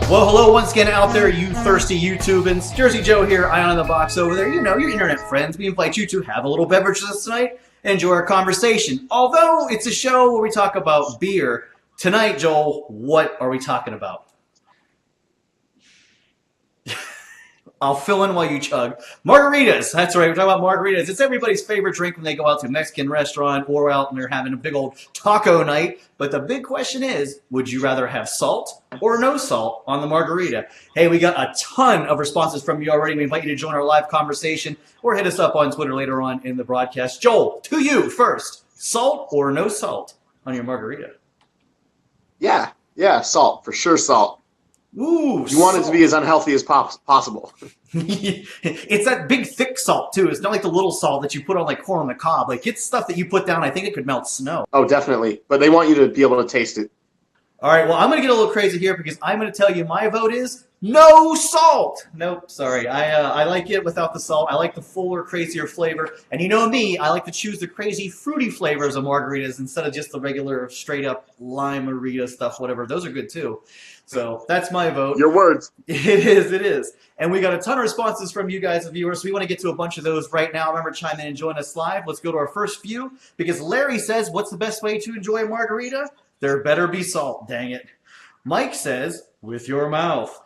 Well, hello once again out there, you thirsty YouTubans. Jersey Joe here, Ion in the Box over there. You know, your internet friends. We invite you to have a little beverage with us tonight and enjoy our conversation. Although it's a show where we talk about beer, tonight, Joel, what are we talking about? I'll fill in while you chug. Margaritas. That's right. We're talking about margaritas. It's everybody's favorite drink when they go out to a Mexican restaurant or out and they're having a big old taco night. But the big question is, would you rather have salt or no salt on the margarita? Hey, we got a ton of responses from you already. We invite you to join our live conversation or hit us up on Twitter later on in the broadcast. Joel, to you first. Salt or no salt on your margarita? Yeah, salt. For sure salt. Ooh, you want it to be as unhealthy as possible. It's that big, thick salt, too. It's not like the little salt that you put on, like, corn on the cob. Like, it's stuff that you put down, I think it could melt snow. Oh, definitely. But they want you to be able to taste it. All right, well, I'm going to get a little crazy here because I'm going to tell you my vote is no salt. Nope, sorry. I like it without the salt. I like the fuller, crazier flavor. And you know me, I like to choose the crazy, fruity flavors of margaritas instead of just the regular, straight-up lime-marita stuff, whatever. Those are good, too. So that's my vote. Your words. It is. And we got a ton of responses from you guys, the viewers. We want to get to a bunch of those right now. Remember, chime in and join us live. Let's go to our first few because Larry says, what's the best way to enjoy a margarita? There better be salt, dang it. Mike says, with your mouth.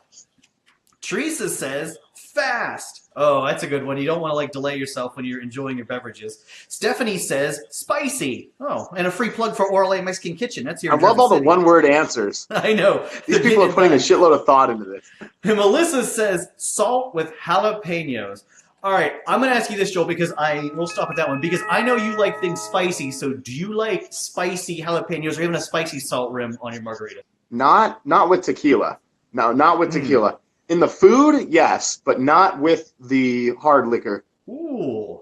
Teresa says, fast. Oh, that's a good one. You don't want to like delay yourself when you're enjoying your beverages. Stephanie says, spicy. Oh, and a free plug for Oral A Mexican Kitchen. That's your. I love all the one-word answers. I know. These people are putting a shitload of thought into this. And Melissa says, salt with jalapenos. All right, I'm going to ask you this, Joel, because we'll stop at that one. Because I know you like things spicy, so do you like spicy jalapenos or even a spicy salt rim on your margarita? Not with tequila. No, not with tequila. In the food, yes, but not with the hard liquor. Ooh.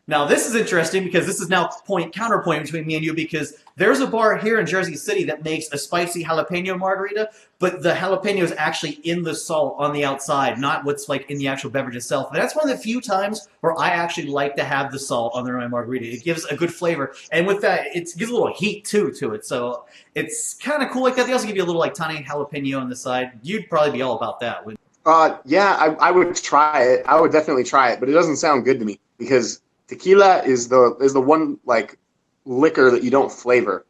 Now, this is interesting because this is now counterpoint between me and you because there's a bar here in Jersey City that makes a spicy jalapeno margarita, but the jalapeno is actually in the salt on the outside, not what's like in the actual beverage itself. And that's one of the few times where I actually like to have the salt on my margarita. It gives a good flavor. And with that, it gives a little heat, too, to it. So it's kind of cool like that. They also give you a little like tiny jalapeno on the side. You'd probably be all about that. Yeah, I would try it. I would definitely try it, but it doesn't sound good to me because tequila is the one like liquor that you don't flavor.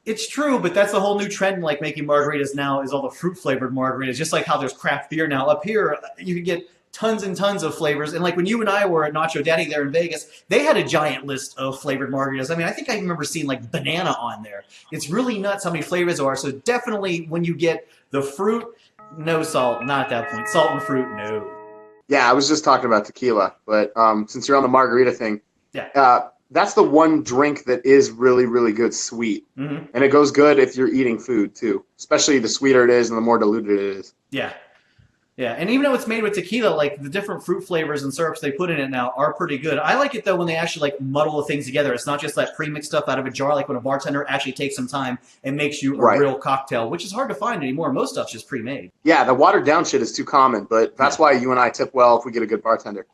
It's true, but that's a whole new trend like making margaritas now is all the fruit flavored margaritas, just like how there's craft beer now. Up here, you can get tons and tons of flavors. And like when you and I were at Nacho Daddy there in Vegas, they had a giant list of flavored margaritas. I mean, I think I remember seeing like banana on there. It's really nuts how many flavors there are. So definitely when you get the fruit, no salt, not at that point. Salt and fruit, no. Yeah, I was just talking about tequila, but since you're on the margarita thing, yeah, that's the one drink that is really, really good sweet. And it goes good if you're eating food, too, especially the sweeter it is and the more diluted it is. Yeah. Yeah, and even though it's made with tequila, like the different fruit flavors and syrups they put in it now are pretty good. I like it though when they actually like muddle the things together. It's not just that pre-mixed stuff out of a jar, like when a bartender actually takes some time and makes you a real cocktail, which is hard to find anymore. Most stuff's just pre-made. Yeah, the watered down shit is too common, but that's why you and I tip well if we get a good bartender.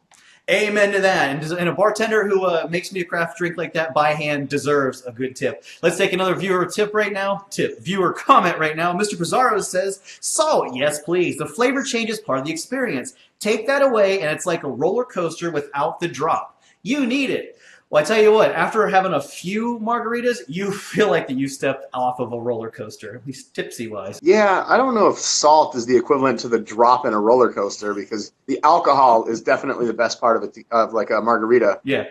Amen to that. And a bartender who makes me a craft drink like that by hand deserves a good tip. Let's take another viewer tip right now. Viewer comment right now. Mr. Pizarro says, salt, yes please. The flavor change is part of the experience. Take that away and it's like a roller coaster without the drop. You need it. Well, I tell you what, after having a few margaritas, you feel like that you stepped off of a roller coaster, at least tipsy-wise. Yeah, I don't know if salt is the equivalent to the drop in a roller coaster because the alcohol is definitely the best part of like a margarita. Yeah.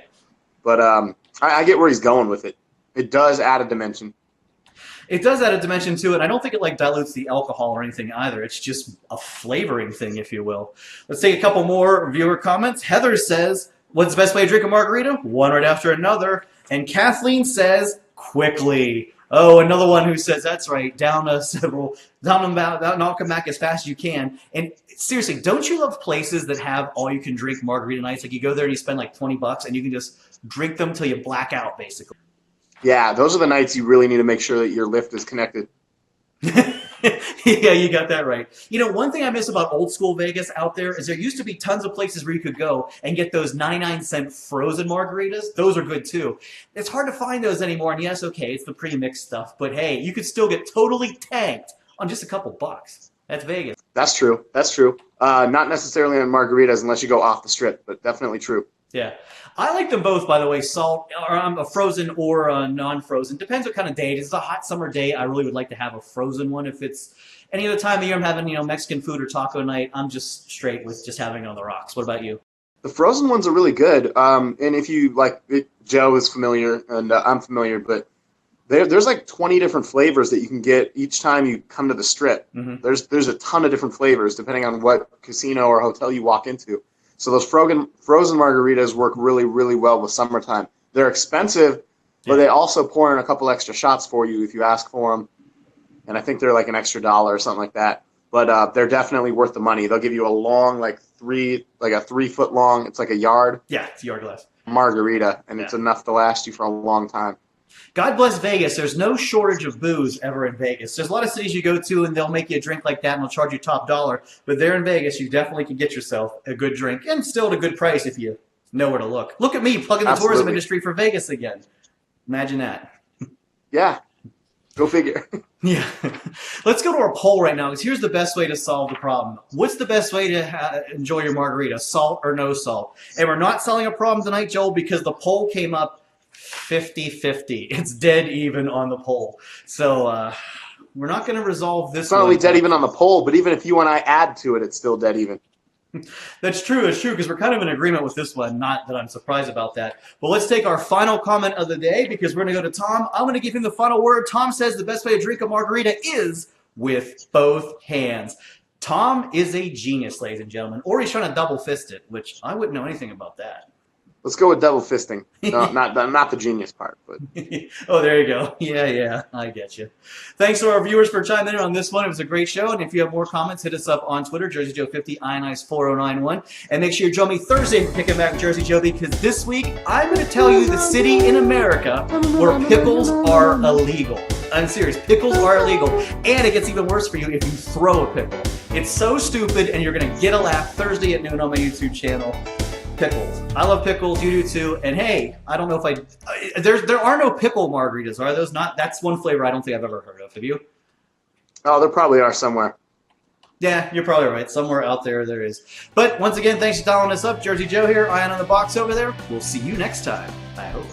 But I get where he's going with it. It does add a dimension. It does add a dimension to it. I don't think it like dilutes the alcohol or anything either. It's just a flavoring thing, if you will. Let's take a couple more viewer comments. Heather says, what's the best way to drink a margarita? One right after another. And Kathleen says, quickly. Oh, another one who says, that's right, knock them back as fast as you can. And seriously, don't you love places that have all-you-can-drink margarita nights? Like you go there and you spend like $20 and you can just drink them till you black out, basically. Yeah, those are the nights you really need to make sure that your lift is connected. Yeah, you got that right. You know, one thing I miss about old school Vegas out there is there used to be tons of places where you could go and get those 99-cent frozen margaritas. Those are good too. It's hard to find those anymore. And yes, okay, it's the pre-mixed stuff. But hey, you could still get totally tanked on just a couple bucks. That's Vegas. That's true. That's true. Not necessarily on margaritas unless you go off the strip, but definitely true. Yeah. I like them both, by the way, salt, or a frozen or a non-frozen. Depends what kind of day it is. It's a hot summer day. I really would like to have a frozen one. If it's any other time of year I'm having, Mexican food or taco night, I'm just straight with just having it on the rocks. What about you? The frozen ones are really good. And if you like, Joe is familiar and I'm familiar, but there's like 20 different flavors that you can get each time you come to the strip. Mm-hmm. There's a ton of different flavors depending on what casino or hotel you walk into. So those frozen margaritas work really, really well with summertime. They're expensive, but they also pour in a couple extra shots for you if you ask for them. And I think they're like an extra $1 or something like that. But they're definitely worth the money. They'll give you a long, like a 3-foot long, it's like a yard. Yeah, it's a yard glass. Margarita, and it's enough to last you for a long time. God bless Vegas. There's no shortage of booze ever in Vegas. There's a lot of cities you go to and they'll make you a drink like that and they'll charge you top dollar. But there in Vegas, you definitely can get yourself a good drink and still at a good price if you know where to look. Look at me plugging the tourism industry for Vegas again. Imagine that. Yeah. Go figure. Yeah. Let's go to our poll right now because here's the best way to solve the problem. What's the best way to enjoy your margarita? Salt or no salt? And we're not selling a problem tonight, Joel, because the poll came up 50-50. It's dead even on the poll. So we're not going to resolve this. It's not only dead even on the poll, but even if you and I add to it, it's still dead even. That's true. It's true because we're kind of in agreement with this one. Not that I'm surprised about that. But let's take our final comment of the day because we're going to go to Tom. I'm going to give him the final word. Tom says the best way to drink a margarita is with both hands. Tom is a genius, ladies and gentlemen. Or he's trying to double fist it, which I wouldn't know anything about that. Let's go with double fisting. No, not the genius part, but oh, there you go. Yeah, I get you. Thanks to our viewers for chiming in on this one. It was a great show. And if you have more comments, hit us up on Twitter, JerseyJoe50, Ionize4091. And make sure you join me Thursday for Kicking Back Jersey Joe, because this week I'm going to tell you the city in America where pickles are illegal. I'm serious. Pickles are illegal. And it gets even worse for you if you throw a pickle. It's so stupid, and you're going to get a laugh Thursday at noon on my YouTube channel. Pickles. I love pickles. You do too. And hey, I don't know if there are no pickle margaritas. Are those not? That's one flavor I don't think I've ever heard of. Have you? Oh, there probably are somewhere. Yeah, you're probably right. Somewhere out there is. But once again, thanks for dialing us up. Jersey Joe here. Ion on the box over there. We'll see you next time. I hope.